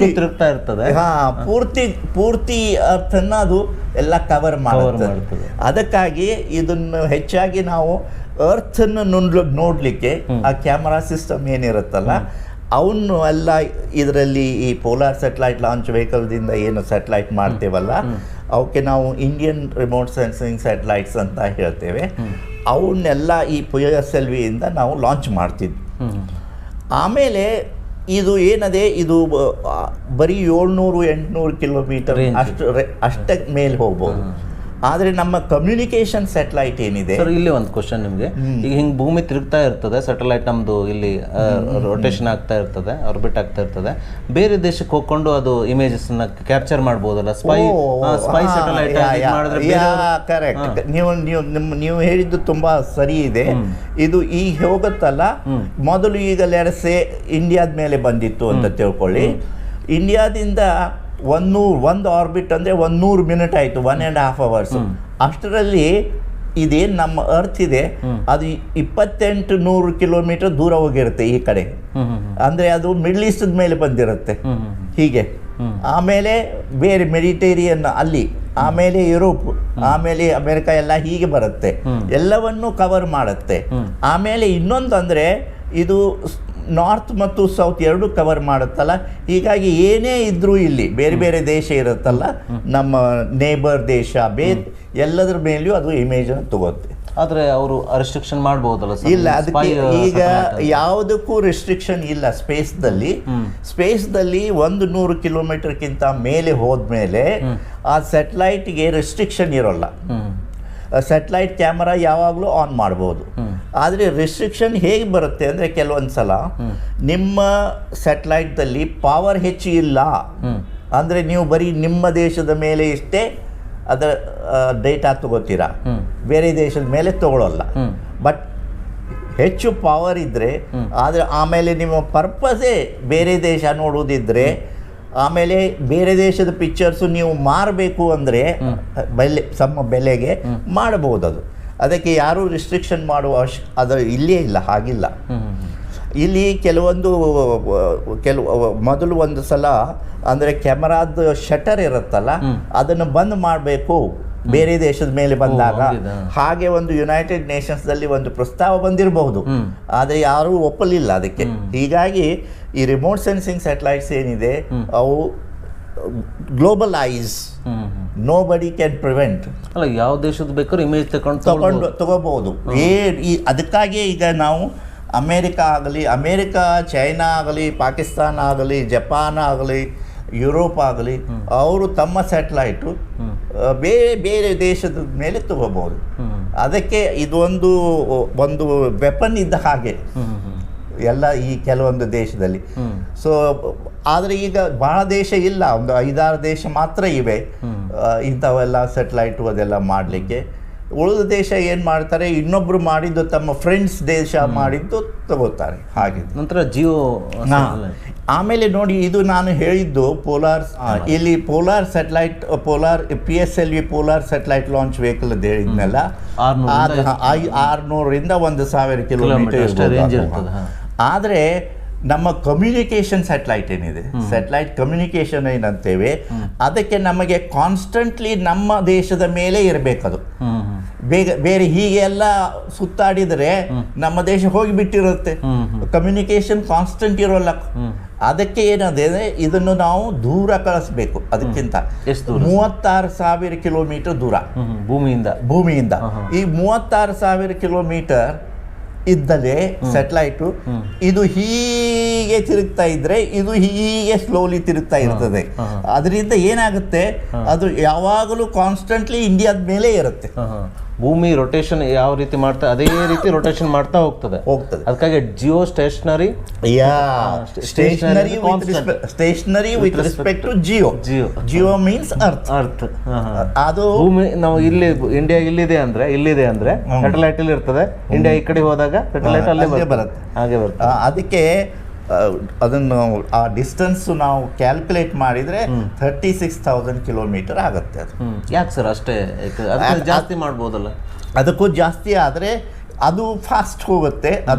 ತಿರುಗ್ತಾ ಇರ್ತದೆ. ಪೂರ್ತಿ ಅರ್ಥನ ಅದು ಎಲ್ಲ ಕವರ್ ಮಾಡುತ್ತದೆ. ಅದಕ್ಕಾಗಿ ಇದನ್ನು ಹೆಚ್ಚಾಗಿ ನಾವು ಅರ್ಥನ್ನು ನೋಡಲಿಕ್ಕೆ ಆ ಕ್ಯಾಮರಾ ಸಿಸ್ಟಮ್ ಏನಿರುತ್ತಲ್ಲ ಅವನು ಎಲ್ಲ ಇದರಲ್ಲಿ ಈ ಪೋಲಾರ್ ಸ್ಯಾಟಲೈಟ್ ಲಾಂಚ್ ವೆಹಿಕಲ್ದಿಂದ ಏನು ಸ್ಯಾಟಲೈಟ್ ಮಾಡ್ತೇವಲ್ಲ ಅವಕ್ಕೆ ನಾವು ಇಂಡಿಯನ್ ರಿಮೋಟ್ ಸೆನ್ಸಿಂಗ್ ಸ್ಯಾಟಲೈಟ್ಸ್ ಅಂತ ಹೇಳ್ತೇವೆ. ಅವನ್ನೆಲ್ಲ ಈ PSLVಯಿಂದ ನಾವು ಲಾಂಚ್ ಮಾಡ್ತಿದ್ವಿ. ಆಮೇಲೆ ಇದು ಏನದೆ, ಇದು ಬರೀ 700-800 ಕಿಲೋಮೀಟರ್ ಅಷ್ಟೇ ಮೇಲೆ ಹೋಗ್ಬೋದು. ಆದರೆ ನಮ್ಮ ಕಮ್ಯುನಿಕೇಷನ್ ಸ್ಯಾಟಲೈಟ್ ಏನಿದೆ ಸರ್, ಇಲ್ಲಿ ಒಂದು ಕ್ವಶನ್ ನಿಮಗೆ. ಈಗ ಹಿಂಗೆ ಭೂಮಿ ತಿರುಗ್ತಾ ಇರ್ತದೆ, ಸ್ಯಾಟಲೈಟ್ ನಮ್ಮದು ಇಲ್ಲಿ ರೊಟೇಷನ್ ಆಗ್ತಾ ಇರ್ತದೆ, ಆರ್ಬಿಟ್ ಆಗ್ತಾ ಇರ್ತದೆ. ಬೇರೆ ದೇಶಕ್ಕೆ ಹೋಗ್ಕೊಂಡು ಅದು ಇಮೇಜಸ್ನ ಕ್ಯಾಪ್ಚರ್ ಮಾಡ್ಬೋದಲ್ಲ, ಸ್ಪೈ ಸ್ಯಾಟಲೈಟ್ ಮಾಡಿದ್ರೆ? ಕರೆಕ್ಟ್. ನೀವು ಹೇಳಿದ್ದು ತುಂಬಾ ಸರಿ ಇದೆ. ಇದು ಈಗ ಹೋಗುತ್ತಲ್ಲ, ಮೊದಲು ಈಗ ಲೆರಸೆ ಇಂಡಿಯಾದ ಮೇಲೆ ಬಂದಿತ್ತು ಅಂತ ತಿಳ್ಕೊಳ್ಳಿ. ಇಂಡಿಯಾದಿಂದ ಒಂದು ಆರ್ಬಿಟ್ ಅಂದರೆ 100 ಮಿನಿಟ್ ಆಯಿತು, 1.5 hours. ಅಷ್ಟರಲ್ಲಿ ಇದೇನು ನಮ್ಮ ಅರ್ತ್ ಇದೆ ಅದು 2800 ಕಿಲೋಮೀಟರ್ ದೂರ ಹೋಗಿರುತ್ತೆ ಈ ಕಡೆ. ಅಂದರೆ ಅದು ಮಿಡ್ಲ್ ಈಸ್ಟದ ಮೇಲೆ ಬಂದಿರುತ್ತೆ ಹೀಗೆ. ಆಮೇಲೆ ಬೇರೆ ಮೆಡಿಟೇರಿಯನ್ ಅಲ್ಲಿ, ಆಮೇಲೆ ಯುರೋಪ್, ಆಮೇಲೆ ಅಮೆರಿಕ ಎಲ್ಲ ಹೀಗೆ ಬರುತ್ತೆ, ಎಲ್ಲವನ್ನೂ ಕವರ್ ಮಾಡುತ್ತೆ. ಆಮೇಲೆ ಇನ್ನೊಂದು ಅಂದರೆ ಇದು ನಾರ್ತ್ ಮತ್ತು ಸೌತ್ ಎರಡೂ ಕವರ್ ಮಾಡುತ್ತಲ್ಲ. ಹೀಗಾಗಿ ಏನೇ ಇದ್ರೂ ಇಲ್ಲಿ ಬೇರೆ ಬೇರೆ ದೇಶ ಇರುತ್ತಲ್ಲ, ನಮ್ಮ ನೇಬರ್ ದೇಶ, ಎಲ್ಲದರ ಮೇಲೆಯೂ ಅದು ಇಮೇಜನ್ನು ತಗೋತ್ತೆ. ಆದರೆ ಅವರು ರೆಸ್ಟ್ರಿಕ್ಷನ್ ಮಾಡ್ಬೋದಲ್ಲ? ಇಲ್ಲ, ಅದಕ್ಕೆ ಈಗ ಯಾವುದಕ್ಕೂ ರೆಸ್ಟ್ರಿಕ್ಷನ್ ಇಲ್ಲ. ಸ್ಪೇಸ್ದಲ್ಲಿ 100 ಕಿಲೋಮೀಟರ್ಗಿಂತ ಮೇಲೆ ಹೋದ್ಮೇಲೆ ಆ ಸ್ಯಾಟಲೈಟ್ಗೆ ರೆಸ್ಟ್ರಿಕ್ಷನ್ ಇರೋಲ್ಲ. ಸ್ಯಾಟಲೈಟ್ ಕ್ಯಾಮರಾ ಯಾವಾಗಲೂ ಆನ್ ಮಾಡ್ಬೋದು. ಆದರೆ ರೆಸ್ಟ್ರಿಕ್ಷನ್ ಹೇಗೆ ಬರುತ್ತೆ ಅಂದರೆ, ಕೆಲವೊಂದು ಸಲ ನಿಮ್ಮ ಸ್ಯಾಟಲೈಟ್ದಲ್ಲಿ ಪವರ್ ಹೆಚ್ಚು ಇಲ್ಲ ಅಂದರೆ ನೀವು ಬರೀ ನಿಮ್ಮ ದೇಶದ ಮೇಲೆ ಇಷ್ಟೇ ಅದರ ಡೇಟಾ ತಗೋತೀರಾ, ಬೇರೆ ದೇಶದ ಮೇಲೆ ತಗೊಳ್ಳಲ್ಲ. ಬಟ್ ಹೆಚ್ಚು ಪವರ್ ಇದ್ದರೆ, ಆದರೆ ಆಮೇಲೆ ನಿಮ್ಮ ಪರ್ಪಸೇ ಬೇರೆ ದೇಶ ನೋಡೋದಿದ್ದರೆ, ಆಮೇಲೆ ಬೇರೆ ದೇಶದ ಪಿಕ್ಚರ್ಸು ನೀವು ಮಾರಬೇಕು ಅಂದರೆ ಬೆಲೆಗೆ ಮಾಡಬಹುದು. ಅದಕ್ಕೆ ಯಾರೂ ರಿಸ್ಟ್ರಿಕ್ಷನ್ ಮಾಡುವ ಅದು ಇಲ್ಲೇ ಇಲ್ಲ, ಹಾಗಿಲ್ಲ. ಇಲ್ಲಿ ಮೊದಲು ಒಂದು ಸಲ ಅಂದರೆ ಕ್ಯಾಮರಾದ ಶಟರ್ ಇರುತ್ತಲ್ಲ ಅದನ್ನು ಬಂದ್ ಮಾಡಬೇಕು ಬೇರೆ ದೇಶದ ಮೇಲೆ ಬಂದಾಗ. ಹಾಗೆ ಒಂದು ಯುನೈಟೆಡ್ ನೇಷನ್ಸ್ದಲ್ಲಿ ಒಂದು ಪ್ರಸ್ತಾವ ಬಂದಿರಬಹುದು, ಆದರೆ ಯಾರೂ ಒಪ್ಪಲಿಲ್ಲ ಅದಕ್ಕೆ. ಹೀಗಾಗಿ ಈ ರಿಮೋಟ್ ಸೆನ್ಸಿಂಗ್ ಸ್ಯಾಟಲೈಟ್ಸ್ ಏನಿದೆ ಅವು ಗ್ಲೋಬಲ್ ಐಸ್, ನೋ ಬಡಿ ಕ್ಯಾನ್ ಪ್ರಿವೆಂಟ್. ಅಲ್ಲ, ಯಾವ ದೇಶದ ಬೇಕಾದ್ರೂ ಇಮೇಜ್ ತಗೋಬಹುದು. ಅದಕ್ಕಾಗಿಯೇ ಈಗ ನಾವು ಅಮೇರಿಕಾ, ಚೈನಾ ಆಗಲಿ, ಪಾಕಿಸ್ತಾನ ಆಗಲಿ, ಜಪಾನ್ ಆಗಲಿ, ಯುರೋಪ್ ಆಗಲಿ, ಅವರು ತಮ್ಮ ಸ್ಯಾಟಲೈಟು ಬೇರೆ ಬೇರೆ ದೇಶದ ಮೇಲೆ ತಗೋಬಹುದು. ಅದಕ್ಕೆ ಇದು ಒಂದು ವೆಪನ್ ಇದ್ದ ಹಾಗೆ ಎಲ್ಲ ಈ ಕೆಲವೊಂದು ದೇಶದಲ್ಲಿ. ಸೊ ಆದರೆ ಈಗ ಭಾಳ ದೇಶ ಇಲ್ಲ, ಒಂದು 5-6 ದೇಶ ಮಾತ್ರ ಇವೆ ಇಂಥವೆಲ್ಲ ಸೆಟಲೈಟು ಅದೆಲ್ಲ ಮಾಡಲಿಕ್ಕೆ. ಉಳಿದ ದೇಶ ಏನು ಮಾಡ್ತಾರೆ, ಇನ್ನೊಬ್ಬರು ಮಾಡಿದ್ದು ತಮ್ಮ ಫ್ರೆಂಡ್ಸ್ ದೇಶ ಮಾಡಿದ್ದು ತಗೋತಾರೆ ಹಾಗೆ. ನಂತರ ಜಿಯೋ ಆಮೇಲೆ ನೋಡಿ, ಇದು ನಾನು ಹೇಳಿದ್ದು ಪೋಲಾರ್, ಇಲ್ಲಿ polar satellite, polar PSLV polar satellite launch vehicle ಅಂತ ಹೇಳಿದ್ನಲ್ಲ, 600ರಿಂದ 1000 ಕಿಲೋಮೀಟರ್. ಆದರೆ ನಮ್ಮ ಕಮ್ಯುನಿಕೇಷನ್ ಸ್ಯಾಟಲೈಟ್ ಏನಿದೆ, ಸ್ಯಾಟಲೈಟ್ ಕಮ್ಯುನಿಕೇಷನ್ ಏನಂತೇವೆ, ಅದಕ್ಕೆ ನಮಗೆ ಕಾನ್ಸ್ಟೆಂಟ್ಲಿ ನಮ್ಮ ದೇಶದ ಮೇಲೆ ಇರಬೇಕದು. ಬೇರೆ ಹೀಗೆ ಎಲ್ಲ ಸುತ್ತಾಡಿದರೆ ನಮ್ಮ ದೇಶ ಹೋಗಿಬಿಟ್ಟಿರುತ್ತೆ, ಕಮ್ಯುನಿಕೇಷನ್ ಕಾನ್ಸ್ಟೆಂಟ್ ಇರೋಲ್ಲ. ಅದಕ್ಕೆ ಏನದೆ, ಇದನ್ನು ನಾವು ದೂರ ಕಳಿಸ್ಬೇಕು. ಅದಕ್ಕಿಂತ 36,000 ಕಿಲೋಮೀಟರ್ ದೂರ ಭೂಮಿಯಿಂದ. ಈ 36,000 ಕಿಲೋಮೀಟರ್ ಇದ್ದರೆ ಸ್ಯಾಟಲೈಟು ಇದು ಹೀಗೆ ತಿರುಗ್ತಾ ಇದ್ರೆ ಇದು ಹೀಗೆ ಸ್ಲೋಲಿ ತಿರುಗ್ತಾ ಇರ್ತದೆ. ಅದರಿಂದ ಏನಾಗುತ್ತೆ, ಅದು ಯಾವಾಗಲೂ ಕಾನ್ಸ್ಟೆಂಟ್ಲಿ ಇಂಡಿಯಾದ ಮೇಲೆ ಇರುತ್ತೆ. ಭೂಮಿ ರೊಟೇಷನ್ ಯಾವ ರೀತಿ ಮಾಡ್ತಾ ಅದೇ ರೀತಿ ರೊಟೇಷನ್ ಮಾಡ್ತಾ ಹೋಗ್ತದೆ. ಅದಕ್ಕಾಗಿ geostationary with respect to geo means earth. ಅದು ಭೂಮಿ ನಾವು ಇಲ್ಲಿ ಇಂಡಿಯಾ ಇಲ್ಲಿದೆ ಅಂದ್ರೆ ಸ್ಯಾಟಲೈಟ್ ಅಲ್ಲಿ ಇರ್ತದೆ. ಇಂಡಿಯಾ ಈ ಕಡೆ ಹೋದಾಗ ಸ್ಯಾಟಲೈಟ್ ಅಲ್ಲೇ ಬರುತ್ತೆ, ಹಾಗೆ ಬರುತ್ತೆ. ಅದಕ್ಕೆ ಅದನ್ನು ಆ ಡಿಸ್ಟೆನ್ಸ್ ನಾವು ಕ್ಯಾಲ್ಕುಲೇಟ್ ಮಾಡಿದರೆ 36,000 ಕಿಲೋಮೀಟರ್ ಆಗುತ್ತೆ. ಅದು ಯಾಕೆ ಸರ್ ಅಷ್ಟೇ? ಜಾಸ್ತಿ ಮಾಡ್ಬೋದಲ್ಲ? ಅದಕ್ಕೂ ಜಾಸ್ತಿ ಆದರೆ ಅದು ಫಾಸ್ಟ್ ಹೋಗುತ್ತೆ,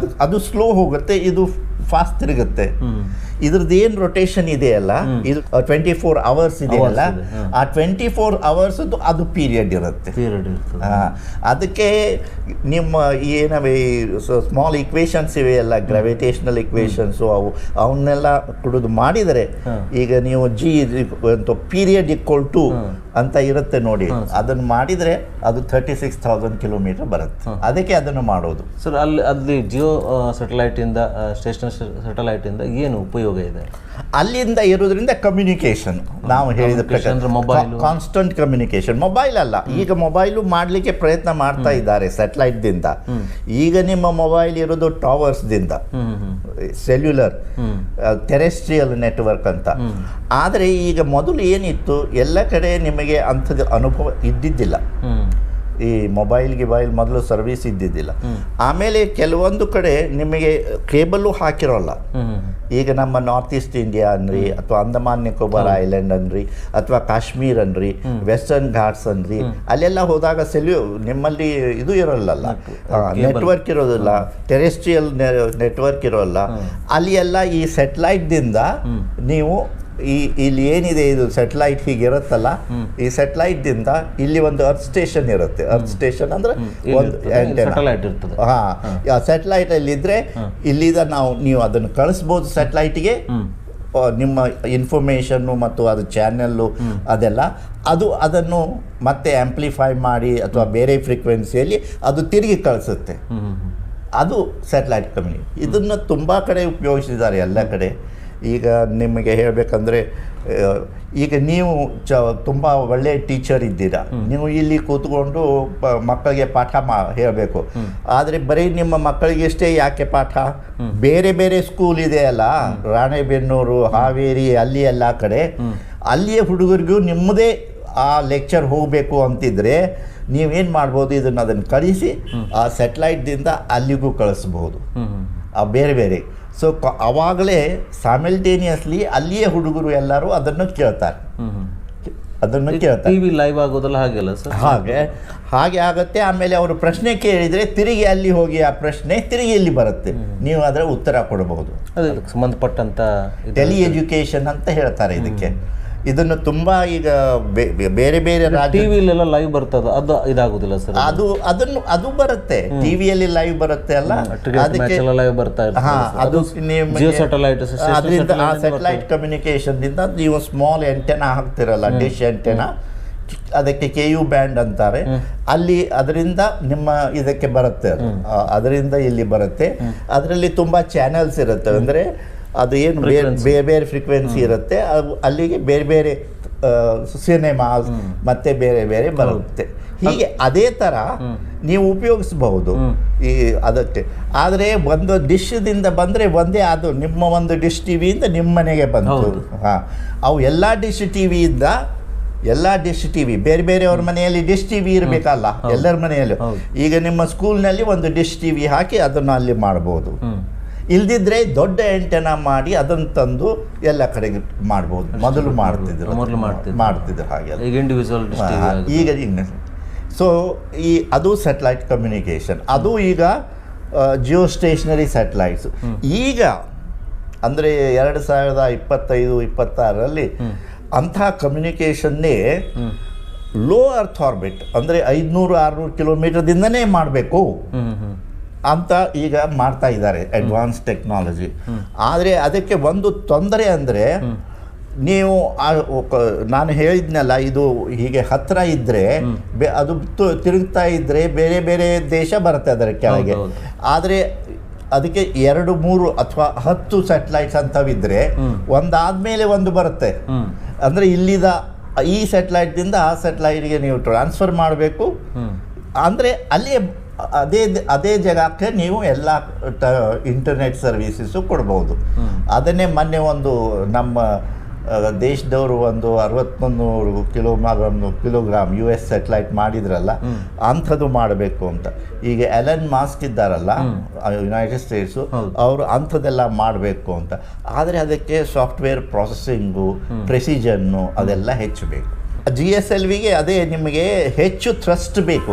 ಅದು ಸ್ಲೋ ಹೋಗುತ್ತೆ, ಇದು ಫಾಸ್ಟ್ ತಿರುಗುತ್ತೆ. ಇದ್ರದ್ದು ಏನು ರೊಟೇಷನ್ ಇದೆಯಲ್ಲ, ಇದು 24 ಅವರ್ಸ್ ಇದೆಯಲ್ಲ, ಆ 24 ಅವರ್ಸ್ ಅದು ಪೀರಿಯಡ್ ಇರುತ್ತೆ. ಅದಕ್ಕೆ ನಿಮ್ಮ ಏನವೇ ಸ್ಮಾಲ್ ಇಕ್ವೇಷನ್ಸ್ ಇವೆಯಲ್ಲ, ಗ್ರಾವಿಟೇಷನಲ್ ಇಕ್ವೇಷನ್ಸು, ಅವನ್ನೆಲ್ಲ ಕುಡಿದು ಮಾಡಿದರೆ, ಈಗ ನೀವು ಪೀರಿಯಡ್ ಈಕ್ವಲ್ ಟು ಅಂತ ಇರುತ್ತೆ ನೋಡಿ, ಅದನ್ನು ಮಾಡಿದರೆ ಅದು 36,000 ಕಿಲೋಮೀಟರ್ ಬರುತ್ತೆ. ಅದಕ್ಕೆ ಅದನ್ನು ಮಾಡೋದು. ಸರ್ ಅಲ್ಲಿ ಜಿಯೋ ಸ್ಯಾಟಲೈಟಿಂದ ಸ್ಟೇಷನ್ ಸ್ಯಾಟಲೈಟಿಂದ ಏನು ಉಪಯೋಗ ಇದೆ? ಅಲ್ಲಿಂದ ಇರೋದ್ರಿಂದ ಕಮ್ಯುನಿಕೇಷನ್, ನಾವು ಹೇಳಿದ ಪ್ರಕಾರ ಕಾನ್ಸ್ಟೆಂಟ್ ಕಮ್ಯುನಿಕೇಷನ್. ಮೊಬೈಲ್ ಅಲ್ಲ, ಈಗ ಮೊಬೈಲು ಮಾಡಲಿಕ್ಕೆ ಪ್ರಯತ್ನ ಮಾಡ್ತಾ ಇದ್ದಾರೆ ಸ್ಯಾಟಲೈಟ್ದಿಂದ. ಈಗ ನಿಮ್ಮ ಮೊಬೈಲ್ ಇರೋದು ಟವರ್ಸ್ದಿಂದ, ಸೆಲ್ಯುಲರ್ ಟೆರೆಸ್ಟ್ರಿಯಲ್ ನೆಟ್ವರ್ಕ್ ಅಂತ. ಆದರೆ ಈಗ ಮೊದಲು ಏನಿತ್ತು, ಎಲ್ಲ ಕಡೆ ನಿಮಗೆ ಅಂಥದ್ದು ಅನುಭವ ಇದ್ದಿದ್ದಿಲ್ಲ. ಈ ಮೊಬೈಲ್ ಮೊದಲು ಸರ್ವಿಸ್ ಇದ್ದಿದ್ದಿಲ್ಲ. ಆಮೇಲೆ ಕೆಲವೊಂದು ಕಡೆ ನಿಮಗೆ ಕೇಬಲ್ಲು ಹಾಕಿರೋಲ್ಲ. ಈಗ ನಮ್ಮ ನಾರ್ತ್ ಈಸ್ಟ್ ಇಂಡಿಯಾ ಅನ್ರಿ, ಅಥವಾ ಅಂಡಮಾನ್ ನಿಕೋಬಾರ್ ಐಲ್ಯಾಂಡ್ ಅನ್ರಿ, ಅಥವಾ ಕಾಶ್ಮೀರ್ ಅನ್ರಿ, ವೆಸ್ಟರ್ನ್ ಘಾಟ್ಸ್ ಅನ್ರಿ, ಅಲ್ಲೆಲ್ಲ ಹೋದಾಗ ನಿಮ್ಮಲ್ಲಿ ಇದು ಇರೋಲ್ಲ, ನೆಟ್ವರ್ಕ್ ಇರೋದಿಲ್ಲ, ಟೆರೆಸ್ಟ್ರಿಯಲ್ ನೆಟ್ವರ್ಕ್ ಇರೋಲ್ಲ. ಅಲ್ಲಿ ಎಲ್ಲ ಈ ಸ್ಯಾಟಲೈಟ್ದಿಂದ ನೀವು ಇಲ್ಲಿ ಏನಿದೆ, ಇದು ಸ್ಯಾಟಲೈಟ್ ಹೀಗಿರುತ್ತಲ್ಲ, ಈ ಸ್ಯಾಟಲೈಟ್ದಿಂದ ಇಲ್ಲಿ ಒಂದು ಅರ್ತ್ ಸ್ಟೇಷನ್ ಇರುತ್ತೆ. ಅರ್ತ್ ಸ್ಟೇಷನ್ ಅಂದ್ರೆ ಒಂದು ಸ್ಯಾಟಲೈಟ್ ಅಲ್ಲಿ ಇದ್ರೆ ಇಲ್ಲಿಂದ ನೀವು ಅದನ್ನು ಕಳಿಸ್ಬೋದು ಸ್ಯಾಟಲೈಟ್ಗೆ, ನಿಮ್ಮ ಇನ್ಫಾರ್ಮೇಷನ್ನು ಮತ್ತು ಅದು ಚಾನೆಲ್ಲು ಅದೆಲ್ಲ. ಅದನ್ನು ಮತ್ತೆ ಆಂಪ್ಲಿಫೈ ಮಾಡಿ ಅಥವಾ ಬೇರೆ ಫ್ರೀಕ್ವೆನ್ಸಿಯಲ್ಲಿ ಅದು ತಿರುಗಿ ಕಳಿಸುತ್ತೆ. ಅದು ಸ್ಯಾಟಲೈಟ್ ಕಮ್ಯುನಿಕೇಷನ್. ಇದನ್ನು ತುಂಬ ಕಡೆ ಉಪಯೋಗಿಸಿದ್ದಾರೆ, ಎಲ್ಲ ಕಡೆ. ಈಗ ನಿಮಗೆ ಹೇಳಬೇಕಂದ್ರೆ, ಈಗ ನೀವು ತುಂಬ ಒಳ್ಳೆಯ ಟೀಚರ್ ಇದ್ದೀರಾ, ನೀವು ಇಲ್ಲಿ ಕೂತ್ಕೊಂಡು ಮಕ್ಕಳಿಗೆ ಪಾಠ ಹೇಳಬೇಕು. ಆದರೆ ಬರೀ ನಿಮ್ಮ ಮಕ್ಕಳಿಗೆಷ್ಟೇ ಯಾಕೆ ಪಾಠ, ಬೇರೆ ಬೇರೆ ಸ್ಕೂಲ್ ಇದೆಯಲ್ಲ, ರಾಣೆಬೆನ್ನೂರು, ಹಾವೇರಿ, ಅಲ್ಲಿ ಎಲ್ಲ ಕಡೆ, ಅಲ್ಲಿಯ ಹುಡುಗರಿಗೂ ನಿಮ್ಮದೇ ಆ ಲೆಕ್ಚರ್ ಹೋಗಬೇಕು ಅಂತಿದ್ರೆ ನೀವೇನು ಮಾಡ್ಬೋದು, ಅದನ್ನು ಕಳಿಸಿ ಆ ಸ್ಯಾಟಲೈಟ್ದಿಂದ ಅಲ್ಲಿಗೂ ಕಳಿಸ್ಬೋದು, ಬೇರೆ ಬೇರೆ. ಸೊ ಅವಾಗಲೇ ಸೈಮಲ್ಟೇನಿಯಸ್ಲಿ ಅಲ್ಲಿಯೇ ಹುಡುಗರು ಎಲ್ಲರೂ ಅದನ್ನು ಕೇಳ್ತಾರೆ. ಟಿವಿ ಲೈವ್ ಆಗೋದಲ್ಲ ಹಾಗೆಲ್ಲ ಸರ್? ಹಾಗೆ ಆಗುತ್ತೆ. ಆಮೇಲೆ ಅವರು ಪ್ರಶ್ನೆ ಕೇಳಿದರೆ ತಿರುಗಿ ಅಲ್ಲಿ ಹೋಗಿ ಆ ಪ್ರಶ್ನೆ ತಿರುಗಿ ಇಲ್ಲಿ ಬರುತ್ತೆ, ನೀವು ಅದರ ಉತ್ತರ ಕೊಡಬಹುದು. ಅದಕ್ಕೆ ಸಂಬಂಧಪಟ್ಟಂತ ಟೆಲಿ ಎಜುಕೇಶನ್ ಅಂತ ಹೇಳ್ತಾರೆ ಇದಕ್ಕೆ. ಇದನ್ನು ತುಂಬ ಈಗ ಬೇರೆ ಬೇರೆ ಟಿವಿಲೆಲ್ಲ ಲೈವ್ ಬರ್ತದೆ, ಅದು ಇದಾಗುದಿಲ್ಲ ಸರ್? ಅದು ಬರುತ್ತೆ, ಟಿವಿಯಲ್ಲಿ ಲೈವ್ ಬರುತ್ತೆ ಅಲ್ಲ, ಅದಕ್ಕೆ ಲೈವ್ ಬರ್ತಾ ಇದೆ. ಅದು ಅದರಿಂದ ಆ ಸ್ಯಾಟಲೈಟ್ ಕಮ್ಯುನಿಕೇಷನ್ದಿಂದ ನೀವು ಸ್ಮಾಲ್ ಎಂಟೆನಾ ಹಾಕ್ತಿರಲ್ಲ, ಡಿಶ್ ಎಂಟೆನಾ, ಅದಕ್ಕೆ KU ಬ್ಯಾಂಡ್ ಅಂತಾರೆ, ಅಲ್ಲಿ ಅದರಿಂದ ನಿಮ್ಮ ಇದಕ್ಕೆ ಬರುತ್ತೆ, ಅದರಿಂದ ಇಲ್ಲಿ ಬರುತ್ತೆ. ಅದರಲ್ಲಿ ತುಂಬ ಚಾನೆಲ್ಸ್ ಇರುತ್ತೆ, ಅಂದರೆ ಅದು ಏನು ಬೇರೆ ಬೇರೆ ಫ್ರೀಕ್ವೆನ್ಸಿ ಇರುತ್ತೆ, ಅಲ್ಲಿಗೆ ಬೇರೆ ಬೇರೆ ಸಿನೆಮಾ ಮತ್ತೆ ಬೇರೆ ಬೇರೆ ಬರುತ್ತೆ. ಹೀಗೆ ಅದೇ ಥರ ನೀವು ಉಪಯೋಗಿಸಬಹುದು ಈ ಅದಕ್ಕೆ. ಆದರೆ ಒಂದು ಡಿಶ್ದಿಂದ ಬಂದರೆ ಒಂದೇ, ಅದು ನಿಮ್ಮ ಒಂದು ಡಿಶ್ ಟಿ ವಿಯಿಂದ ನಿಮ್ಮ ಮನೆಗೆ ಬಂತು. ಹಾಂ, ಅವು ಎಲ್ಲ ಡಿಶ್ ಟಿ ವಿಯಿಂದ ಎಲ್ಲ ಡಿಶ್ ಟಿ ವಿ ಬೇರೆ ಬೇರೆಯವ್ರ ಮನೆಯಲ್ಲಿ ಡಿಶ್ ಟಿ ವಿ ಇರಬೇಕಲ್ಲ, ಎಲ್ಲರ ಮನೆಯಲ್ಲೂ. ಈಗ ನಿಮ್ಮ ಸ್ಕೂಲ್ನಲ್ಲಿ ಒಂದು ಡಿಶ್ ಟಿ ವಿ ಹಾಕಿ ಅದನ್ನು ಅಲ್ಲಿ ಮಾಡ್ಬೋದು. ಇಲ್ದಿದ್ರೆ ದೊಡ್ಡ ಆಂಟೆನಾ ಮಾಡಿ ಅದನ್ನು ತಂದು ಎಲ್ಲ ಕಡೆಗೆ ಮಾಡ್ಬೋದು. ಮೊದಲು ಮಾಡ್ತಿದ್ರು ಹಾಗೆ. ಈಗ ಸೊ ಅದು ಸ್ಯಾಟಲೈಟ್ ಕಮ್ಯುನಿಕೇಷನ್, ಅದು ಈಗ ಜಿಯೋ ಸ್ಟೇಷನರಿ ಸ್ಯಾಟಲೈಟ್ಸು. ಈಗ ಅಂದರೆ 2025-26ರಲ್ಲಿ ಅಂತಹ ಕಮ್ಯುನಿಕೇಷನ್ನೇ ಲೋ ಅರ್ತ್ ಆರ್ಬಿಟ್, ಅಂದರೆ 500-600 ಕಿಲೋಮೀಟರ್ದಿಂದನೇ ಮಾಡಬೇಕು ಅಂತ ಈಗ ಮಾಡ್ತಾ ಇದ್ದಾರೆ, ಅಡ್ವಾನ್ಸ್ ಟೆಕ್ನಾಲಜಿ. ಆದರೆ ಅದಕ್ಕೆ ಒಂದು ತೊಂದರೆ ಅಂದರೆ, ನೀವು ನಾನು ಹೇಳಿದ್ನಲ್ಲ, ಇದು ಹೀಗೆ ಹತ್ತಿರ ಇದ್ದರೆ ಅದು ತಿರುಗ್ತಾ ಇದ್ದರೆ ಬೇರೆ ಬೇರೆ ದೇಶ ಬರುತ್ತೆ ಅದರ ಕೆಳಗೆ. ಆದರೆ ಅದಕ್ಕೆ 2, 3 ಅಥವಾ 10 ಸ್ಯಾಟಲೈಟ್ಸ್ ಅಂತವಿದ್ರೆ ಒಂದಾದ್ಮೇಲೆ ಒಂದು ಬರುತ್ತೆ. ಅಂದರೆ ಇಲ್ಲಿದ ಈ ಸ್ಯಾಟಲೈಟ್ದಿಂದ ಆ ಸ್ಯಾಟಲೈಟ್ಗೆ ನೀವು ಟ್ರಾನ್ಸ್ಫರ್ ಮಾಡಬೇಕು. ಅಂದರೆ ಅಲ್ಲಿ ಅದೇ ಜಾಗಕ್ಕೆ ನೀವು ಎಲ್ಲ ಇಂಟರ್ನೆಟ್ ಸರ್ವೀಸಸ್ಸು ಕೊಡ್ಬೋದು. ಅದನ್ನೇ ಮೊನ್ನೆ ಒಂದು ನಮ್ಮ ದೇಶದವರು ಒಂದು 6100 ಕಿಲೋಗ್ರಾಮ್ US ಸ್ಯಾಟಲೈಟ್ ಮಾಡಿದ್ರಲ್ಲ, ಅಂಥದ್ದು ಮಾಡಬೇಕು ಅಂತ. ಈಗ ಎಲನ್ ಮಾಸ್ಕ್ ಇದ್ದಾರಲ್ಲ ಯುನೈಟೆಡ್ ಸ್ಟೇಟ್ಸು, ಅವರು ಅಂಥದ್ದೆಲ್ಲ ಮಾಡಬೇಕು ಅಂತ. ಆದರೆ ಅದಕ್ಕೆ ಸಾಫ್ಟ್ವೇರ್ ಪ್ರೊಸೆಸಿಂಗು, ಪ್ರೆಸಿಷನ್ನು ಅದೆಲ್ಲ ಹೆಚ್ಚಬೇಕು. GSLVಗೆ ಅದೇ ನಿಮಗೆ ಹೆಚ್ಚು ಥ್ರಸ್ಟ್ ಬೇಕು.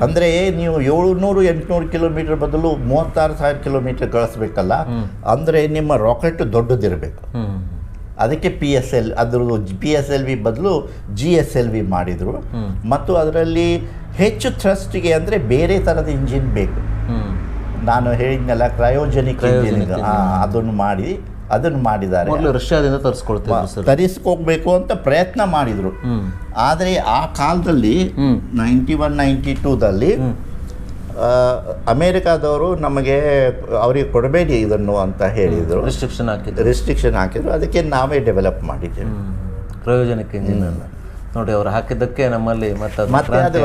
ಅಂದರೆ ನೀವು 700-800 ಕಿಲೋಮೀಟರ್ ಬದಲು 36,000 ಕಿಲೋಮೀಟರ್ ಕಳಿಸ್ಬೇಕಲ್ಲ, ಅಂದರೆ ನಿಮ್ಮ ರಾಕೆಟ್ ದೊಡ್ಡದಿರಬೇಕು. ಅದಕ್ಕೆ PSLV ಬದಲು GSLV ಮಾಡಿದರು. ಮತ್ತು ಅದರಲ್ಲಿ ಹೆಚ್ಚು ಥ್ರಸ್ಟಿಗೆ ಅಂದರೆ ಬೇರೆ ಥರದ ಇಂಜಿನ್ ಬೇಕು. ನಾನು ಹೇಳಿದ್ನಲ್ಲ, ಕ್ರಯೋಜೆನಿಕ್ ಇಂಜಿನ್, ಅದನ್ನು ಮಾಡಿದ್ದಾರೆ. ರಷ್ಯಾದಿಂದ ತರಿಸ್ಕೋಬೇಕು ಅಂತ ಪ್ರಯತ್ನ ಮಾಡಿದರು. ಆದರೆ ಆ ಕಾಲದಲ್ಲಿ 91-92ದಲ್ಲಿ ಅಮೇರಿಕಾದವರು ಅವರಿಗೆ ಕೊಡಬೇಡಿ ಇದನ್ನು ಅಂತ ಹೇಳಿದರು, ರಿಸ್ಟ್ರಿಕ್ಷನ್ ಹಾಕಿದ್ರು. ಅದಕ್ಕೆ ನಾವೇ ಡೆವಲಪ್ ಮಾಡಿದ್ದೇವೆ ಕ್ರಯೋಜೆನಿಕ್ ಇಂಜಿನ್ ಅನ್ನು. ನೋಡಿ, ಅವರು ಹಾಕಿದ್ದಕ್ಕೆ ನಮ್ಮಲ್ಲಿ ಮತ್ತೆ ಅದು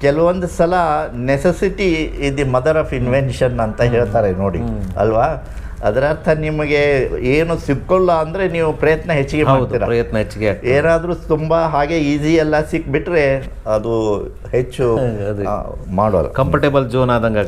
ಕೆಲವೊಂದು ಸಲ necessity is the mother of invention ಅಂತ ಹೇಳ್ತಾರೆ ನೋಡಿ, ಅಲ್ವಾ? ಅದರ ಅರ್ಥ ನಿಮಗೆ ಏನು ಸಿಕ್ಕೋಲ್ಲ ಅಂದರೆ ನೀವು ಪ್ರಯತ್ನ ಹೆಚ್ಚಿಗೆ ಮಾಡ್ತೀರಾ. ಏನಾದರೂ ತುಂಬ ಹಾಗೆ ಈಸಿ ಎಲ್ಲ ಸಿಕ್ಬಿಟ್ರೆ ಅದು ಹೆಚ್ಚು ಮಾಡೋಲ್ಲ, ಕಂಫರ್ಟೇಬಲ್ ಝೋನ್ ಆದಂಗೆ.